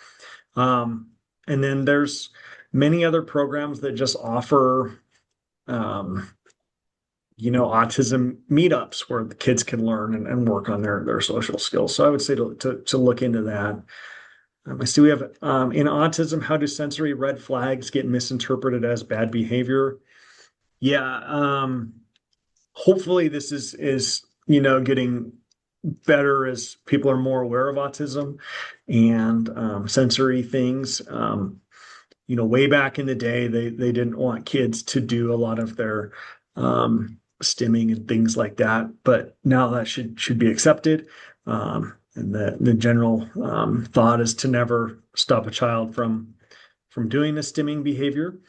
And then there's many other programs that just offer autism meetups where the kids can learn and work on their social skills. So I would say to look into that. I see we have in autism, how do sensory red flags get misinterpreted as bad behavior? Yeah, hopefully this is getting better as people are more aware of autism and sensory things. Way back in the day, they didn't want kids to do a lot of their stimming and things like that, but now that should be accepted. And the general thought is to never stop a child from doing the stimming behavior.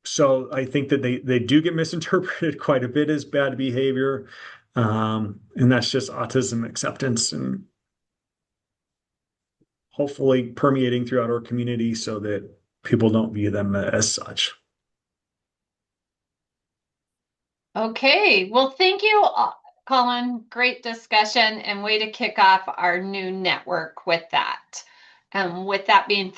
So I think that they do get misinterpreted quite a bit as bad behavior. And that's just autism acceptance and hopefully permeating throughout our community so that people don't view them as such. Okay, well, thank you, Colin. Great discussion and way to kick off our new network with that. With that being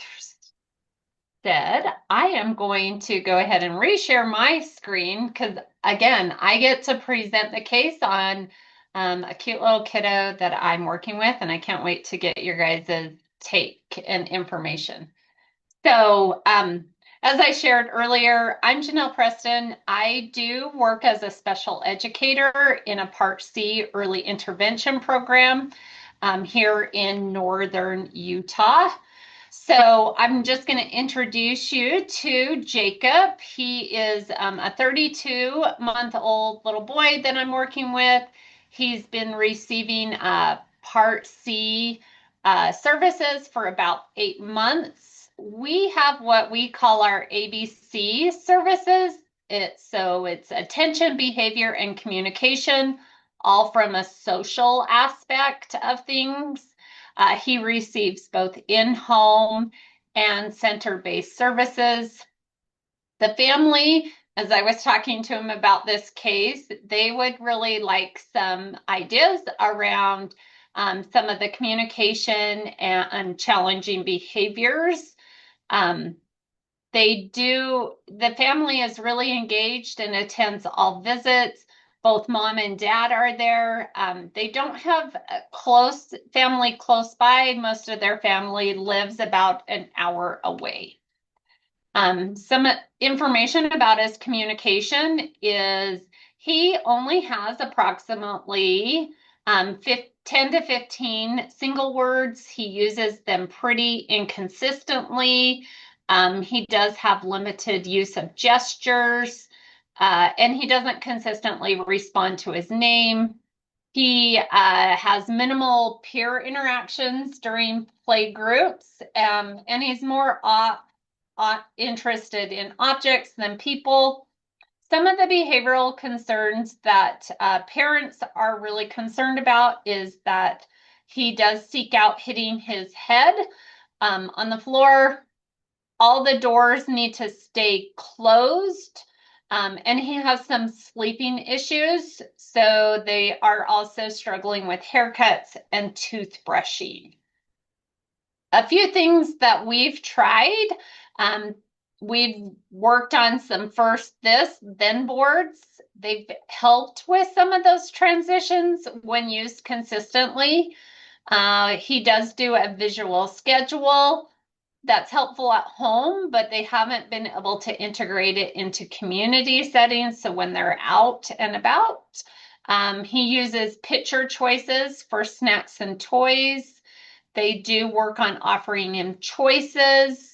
said, I am going to go ahead and reshare my screen because, again, I get to present the case on a cute little kiddo that I'm working with, and I can't wait to get your guys' take and information. So, as I shared earlier, I'm Janelle Preston. I do work as a special educator in a Part C early intervention program here in northern Utah. So I'm just going to introduce you to Jacob. He is a 32-month-old little boy that I'm working with. He's been receiving Part C services for about 8 months. We have what we call our ABC services. It's attention, behavior, and communication, all from a social aspect of things. He receives both in-home and center-based services. The family, as I was talking to him about this case, they would really like some ideas around some of the communication and challenging behaviors. The family is really engaged and attends all visits. Both mom and dad are there. They don't have a close family close by. Most of their family lives about an hour away. Some information about his communication is he only has approximately 10 to 15 single words. He uses them pretty inconsistently. He does have limited use of gestures, and he doesn't consistently respond to his name. He has minimal peer interactions during play groups, and he's more interested in objects than people. Some of the behavioral concerns that parents are really concerned about is that he does seek out hitting his head on the floor. All the doors need to stay closed. And he has some sleeping issues. So they are also struggling with haircuts and toothbrushing. A few things that we've tried. We've worked on some first this, then boards. They've helped with some of those transitions when used consistently. He does do a visual schedule. That's helpful at home, but they haven't been able to integrate it into community settings. So when they're out and about, he uses picture choices for snacks and toys. They do work on offering him choices.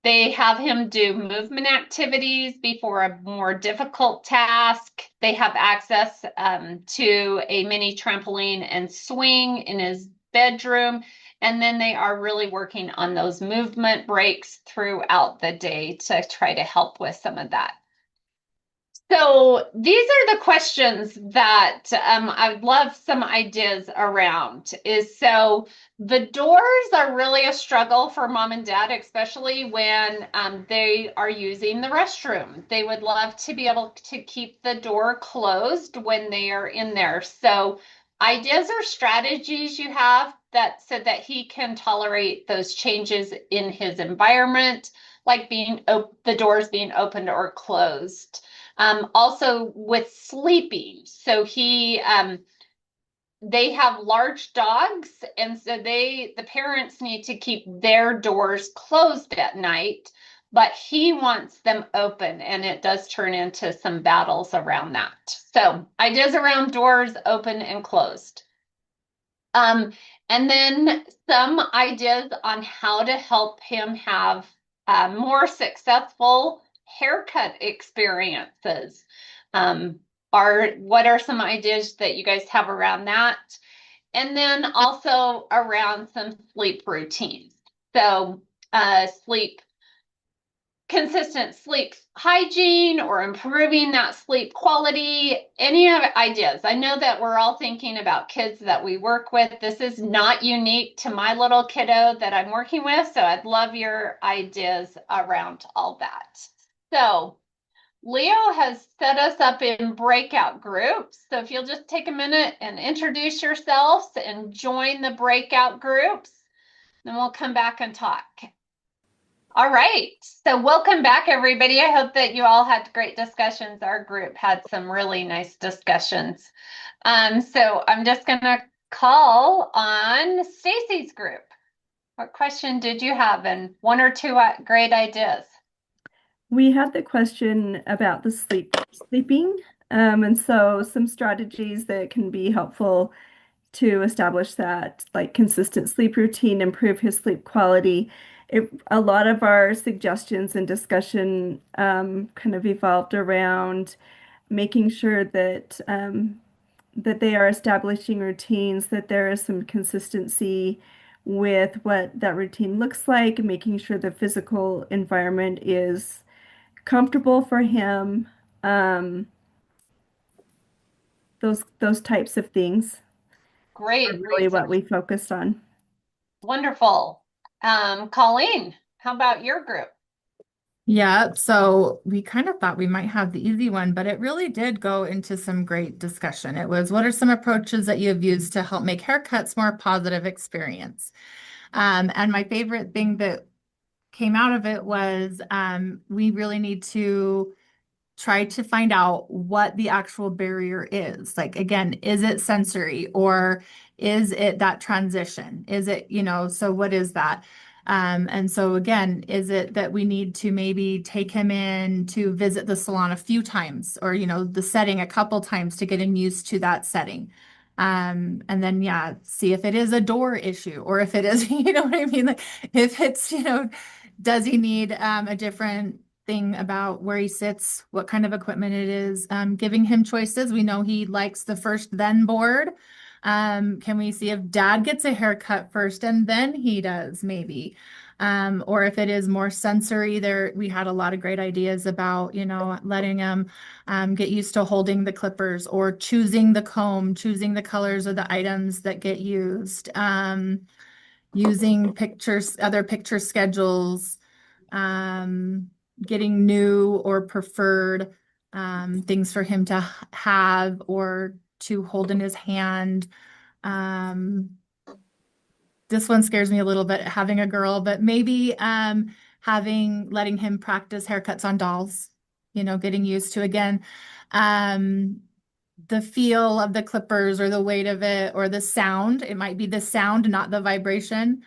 They have him do movement activities before a more difficult task. They have access to a mini trampoline and swing in his bedroom. And then they are really working on those movement breaks throughout the day to try to help with some of that. So these are the questions that I would love some ideas around. So the doors are really a struggle for mom and dad, especially when they are using the restroom. They would love to be able to keep the door closed when they are in there. So ideas or strategies you have that so that he can tolerate those changes in his environment, like the doors being opened or closed. Also with sleeping. So they have large dogs, and so the parents need to keep their doors closed at night, but he wants them open, and it does turn into some battles around that. So ideas around doors open and closed. And then some ideas on how to help him have more successful haircut experiences. What are some ideas that you guys have around that? And then also around some sleep routines. So consistent sleep hygiene or improving that sleep quality, any ideas. I know that we're all thinking about kids that we work with. This is not unique to my little kiddo that I'm working with, so I'd love your ideas around all that. So Leo has set us up in breakout groups. So if you'll just take a minute and introduce yourselves and join the breakout groups, then we'll come back and talk. All right, so welcome back, everybody. I hope that you all had great discussions. Our group had some really nice discussions. So I'm just going to call on Stacy's group. What question did you have, and one or two great ideas? We had the question about the sleeping, and so some strategies that can be helpful to establish that like consistent sleep routine, improve his sleep quality. A lot of our suggestions and discussion kind of evolved around making sure that they are establishing routines, that there is some consistency with what that routine looks like, and making sure the physical environment is comfortable for him. Um, those types of things are Great really what research. we focused on. Wonderful. Colleen, how about your group? Yeah, so we kind of thought we might have the easy one, but it really did go into some great discussion. It was, what are some approaches that you have used to help make haircuts more positive experience? And my favorite thing that came out of it was we really need to try to find out what the actual barrier is. Like, again, is it sensory or is it that transition? Is it, so what is that? And so again, is it that we need to maybe take him in to visit the salon a few times or, the setting a couple times to get him used to that setting? And then, yeah, see if it is a door issue or if it is, you know what I mean? Like if it's, does he need a different thing about where he sits, what kind of equipment it is, giving him choices. We know he likes the first then board. Can we see if dad gets a haircut first and then he does maybe? Or if it is more sensory, there we had a lot of great ideas about, letting him get used to holding the clippers or choosing the comb, choosing the colors of the items that get used, using pictures, other picture schedules, getting new or preferred things for him to have or to hold in his hand. Um, this one scares me a little bit having a girl, but maybe letting him practice haircuts on dolls, getting used to again the feel of the clippers or the weight of it or the sound. It might be the sound, not the vibration.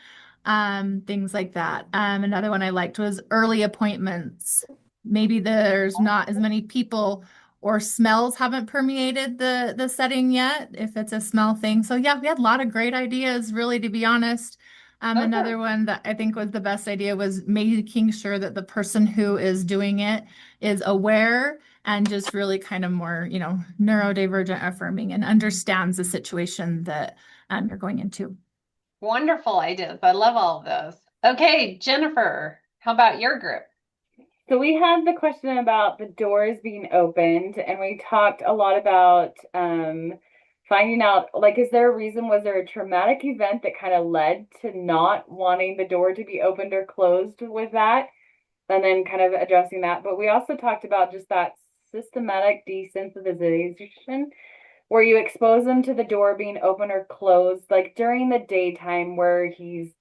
Things like that. Another one I liked was early appointments. Maybe there's not as many people or smells haven't permeated the setting yet, if it's a smell thing. So yeah, we had a lot of great ideas, really, to be honest. Another one that I think was the best idea was making sure that the person who is doing it is aware and just really kind of more, neurodivergent affirming and understands the situation that you're going into. Wonderful ideas. I love all of those. Okay, Jennifer, how about your group? So we had the question about the doors being opened, and we talked a lot about finding out, like, is there a reason, was there a traumatic event that kind of led to not wanting the door to be opened or closed with that? And then kind of addressing that. But we also talked about just that systematic desensitization where you expose them to the door being open or closed, like during the daytime where he's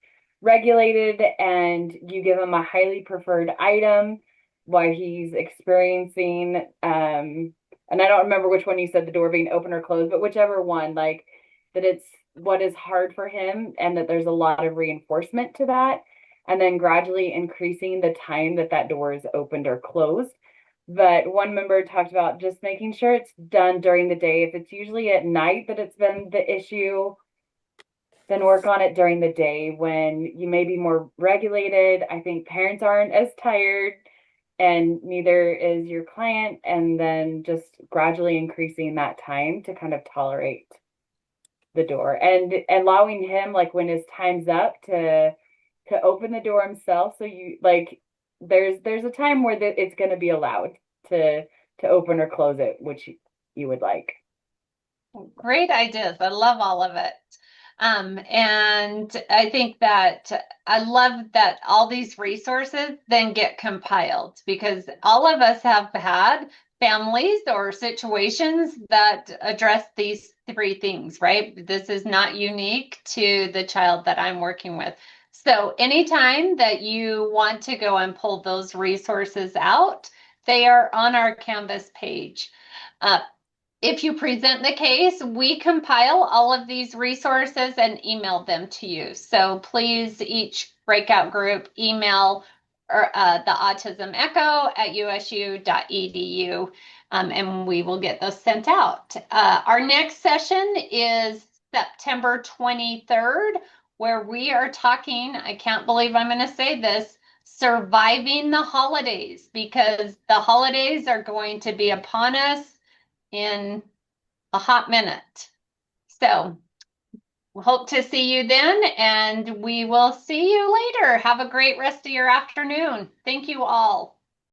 regulated and you give him a highly preferred item while he's experiencing and I don't remember which one you said, the door being open or closed, but whichever one, like that it's what is hard for him and that there's a lot of reinforcement to that, and then gradually increasing the time that that door is opened or closed. But one member talked about just making sure it's done during the day. If it's usually at night that it's been the issue, then work on it during the day when you may be more regulated. I think parents aren't as tired and neither is your client. And then just gradually increasing that time to kind of tolerate the door and allowing him, like when his time's up, to open the door himself. So you like there's a time where it's going to be allowed to open or close it, which you would like. Great ideas. I love all of it. And I think that I love that all these resources then get compiled because all of us have had families or situations that address these three things, right? This is not unique to the child that I'm working with. So anytime that you want to go and pull those resources out, they are on our Canvas page. If you present the case, we compile all of these resources and email them to you. So please, each breakout group, email the Autism Echo at usu.edu, and we will get those sent out. Our next session is September 23rd, where we are talking, I can't believe I'm going to say this, surviving the holidays, because the holidays are going to be upon us in a hot minute. So we hope to see you then, and we will see you later. Have a great rest of your afternoon. Thank you all.